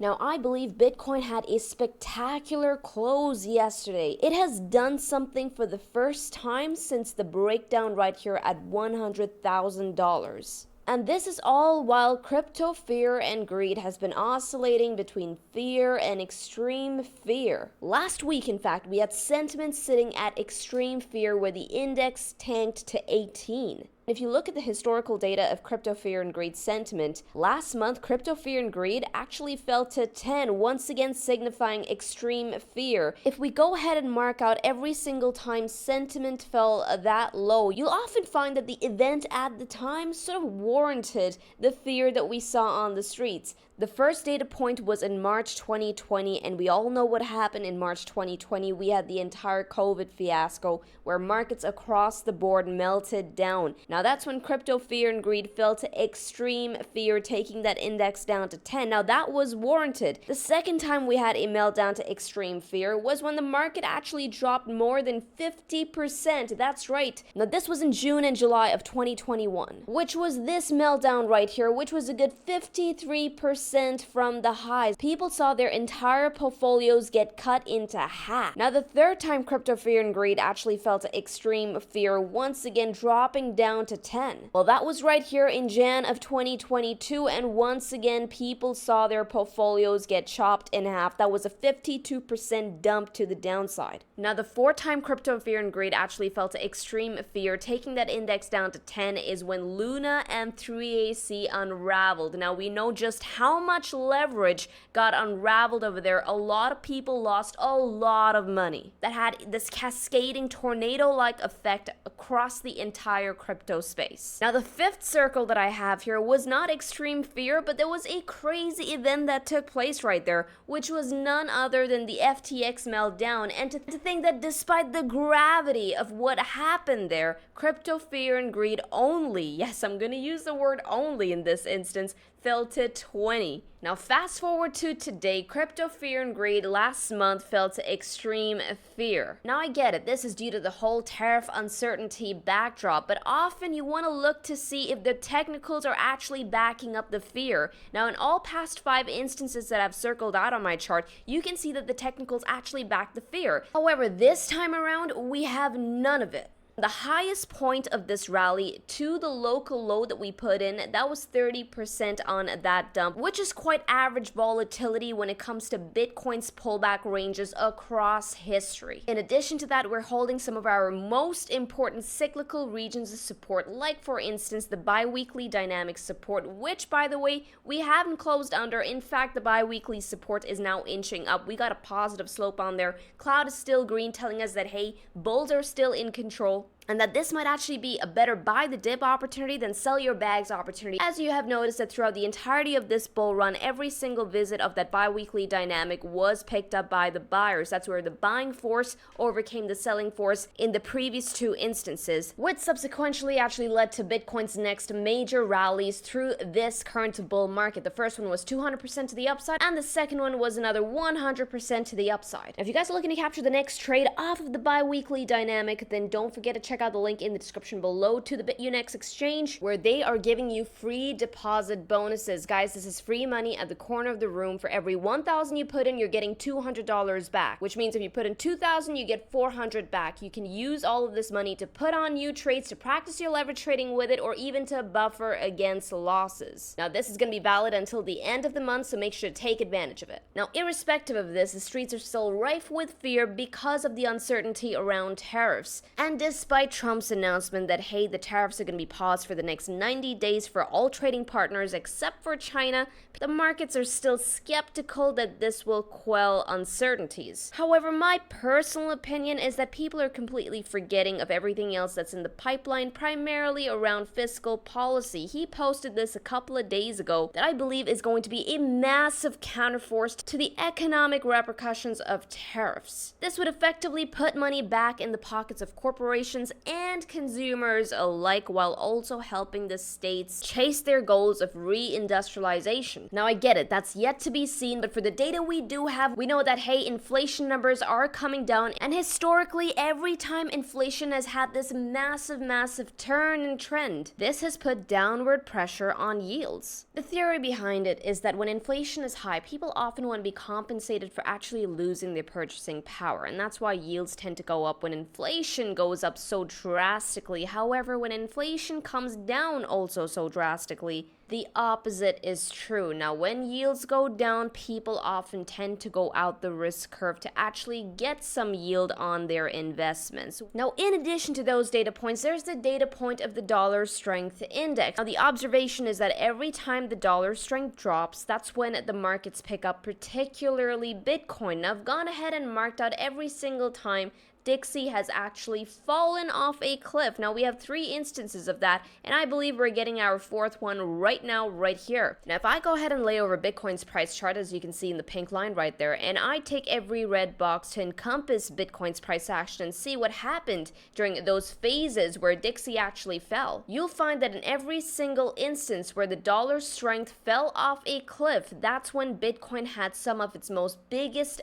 Now, I believe Bitcoin had a spectacular close yesterday. It has done something for the first time since the breakdown right here at $100,000. And this is all while crypto fear and greed has been oscillating between fear and extreme fear. Last week, in fact, we had sentiment sitting at extreme fear where the index tanked to 18. If you look at the historical data of crypto fear and greed sentiment, last month crypto fear and greed actually fell to 10, once again signifying extreme fear. If we go ahead and mark out every single time sentiment fell that low, you'll often find that the event at the time sort of warranted the fear that we saw on the streets. The first data point was in March 2020, and we all know what happened in March 2020. We had the entire COVID fiasco where markets across the board melted down. Now that's when crypto fear and greed fell to extreme fear, taking that index down to 10. Now that was warranted. The second time we had a meltdown to extreme fear was when the market actually dropped more than 50%. That's right. Now this was in June and July of 2021, which was this meltdown right here, which was a good 53% from the highs. People saw their entire portfolios get cut into half. Now the third time crypto fear and greed actually fell to extreme fear, once again dropping down to 10. Well, that was right here in Jan of 2022, and once again people saw their portfolios get chopped in half. That was a 52% dump to the downside. Now the fourth time crypto fear and greed actually fell to extreme fear, taking that index down to 10, is when Luna and 3AC unraveled. Now we know just how much leverage got unraveled over there. A lot of people lost a lot of money. That had this cascading tornado-like effect across the entire crypto space. Now the fifth circle that I have here was not extreme fear, but there was a crazy event that took place right there, which was none other than the FTX meltdown. And to think that despite the gravity of what happened there, crypto fear and greed only, yes, I'm gonna use the word only in this instance, fell to 20. Now fast forward to today, crypto fear and greed last month fell to extreme fear. Now I get it, this is due to the whole tariff uncertainty backdrop, but often you want to look to see if the technicals are actually backing up the fear. Now in all past 5 instances that I've circled out on my chart, you can see that the technicals actually back the fear. However, this time around, we have none of it. The highest point of this rally to the local low that we put in, that was 30% on that dump, which is quite average volatility when it comes to Bitcoin's pullback ranges across history. In addition to that, we're holding some of our most important cyclical regions of support, like for instance the bi-weekly dynamic support, which by the way, we haven't closed under. In fact, the bi-weekly support is now inching up. We got a positive slope on there. Cloud is still green, telling us that hey, bulls are still in control, and that this might actually be a better buy the dip opportunity than sell your bags opportunity. As you have noticed that throughout the entirety of this bull run, every single visit of that bi-weekly dynamic was picked up by the buyers. That's where the buying force overcame the selling force in the previous 2 instances, which subsequently actually led to Bitcoin's next major rallies through this current bull market. The first one was 200% to the upside, and the second one was another 100% to the upside. Now, if you guys are looking to capture the next trade off of the bi-weekly dynamic, then don't forget to check out the link in the description below to the BitUnex exchange, where they are giving you free deposit bonuses. Guys, this is free money at the corner of the room. For every 1,000 you put in, you're getting $200 back, which means if you put in 2,000, you get 400 back. You can use all of this money to put on new trades, to practice your leverage trading with it, or even to buffer against losses. Now, this is going to be valid until the end of the month, so make sure to take advantage of it. Now, irrespective of this, the streets are still rife with fear because of the uncertainty around tariffs. And despite Trump's announcement that, hey, the tariffs are going to be paused for the next 90 days for all trading partners except for China, the markets are still skeptical that this will quell uncertainties. However, my personal opinion is that people are completely forgetting of everything else that's in the pipeline, primarily around fiscal policy. He posted this a couple of days ago that I believe is going to be a massive counterforce to the economic repercussions of tariffs. This would effectively put money back in the pockets of corporations and consumers alike, while also helping the states chase their goals of reindustrialization. Now I get it, that's yet to be seen, but for the data we do have, we know that hey, inflation numbers are coming down, and historically every time inflation has had this massive turn in trend, this has put downward pressure on yields. The theory behind it is that when inflation is high, people often want to be compensated for actually losing their purchasing power, and that's why yields tend to go up when inflation goes up so drastically. However, when inflation comes down also so drastically, the opposite is true. Now, when yields go down, people often tend to go out the risk curve to actually get some yield on their investments. Now, in addition to those data points, there's the data point of the dollar strength index. Now, the observation is that every time the dollar strength drops, that's when the markets pick up, particularly Bitcoin. Now, I've gone ahead and marked out every single time Dixie has actually fallen off a cliff. Now we have 3 instances of that, and I believe we're getting our 4th one right now, right here. Now if I go ahead and lay over Bitcoin's price chart, as you can see in the pink line right there, and I take every red box to encompass Bitcoin's price action and see what happened during those phases where Dixie actually fell, you'll find that in every single instance where the dollar strength fell off a cliff, that's when Bitcoin had some of its most biggest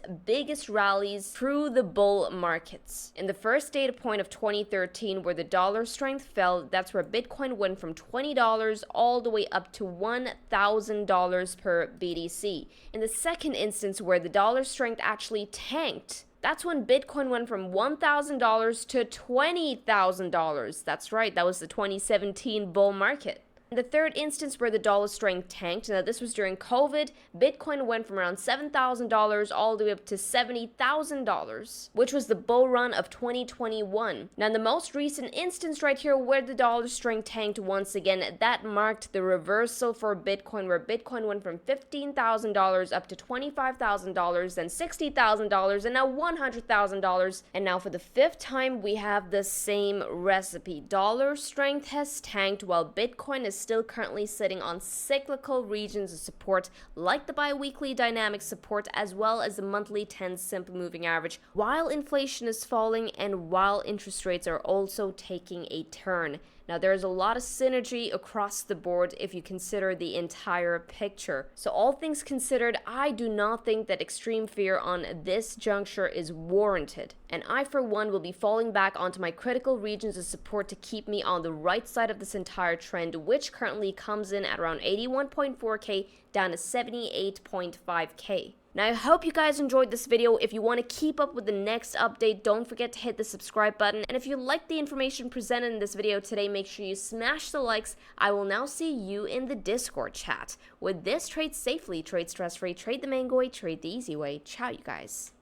rallies through the bull markets. In the first data point of 2013, where the dollar strength fell, that's where Bitcoin went from $20 all the way up to $1,000 per BTC. In the second instance, where the dollar strength actually tanked, that's when Bitcoin went from $1,000 to $20,000. That's right, that was the 2017 bull market. In the third instance where the dollar strength tanked, now this was during COVID, Bitcoin went from around $7,000 all the way up to $70,000, which was the bull run of 2021. Now in the most recent instance right here where the dollar strength tanked once again, that marked the reversal for Bitcoin, where Bitcoin went from $15,000 up to $25,000, then $60,000, and now $100,000. And now for the 5th time we have the same recipe. Dollar strength has tanked while Bitcoin is still currently sitting on cyclical regions of support like the bi-weekly dynamic support as well as the monthly 10 simple moving average, while inflation is falling and while interest rates are also taking a turn. Now there's a lot of synergy across the board if you consider the entire picture. So all things considered, I do not think that extreme fear on this juncture is warranted. And I for one will be falling back onto my critical regions of support to keep me on the right side of this entire trend, which currently comes in at around 81.4k down to 78.5k. Now I hope you guys enjoyed this video. If you want to keep up with the next update, don't forget to hit the subscribe button. And if you like the information presented in this video today, make sure you smash the likes. I will now see you in the Discord chat. With this, trade safely, trade stress-free, trade the mango way, trade the easy way. Ciao, you guys.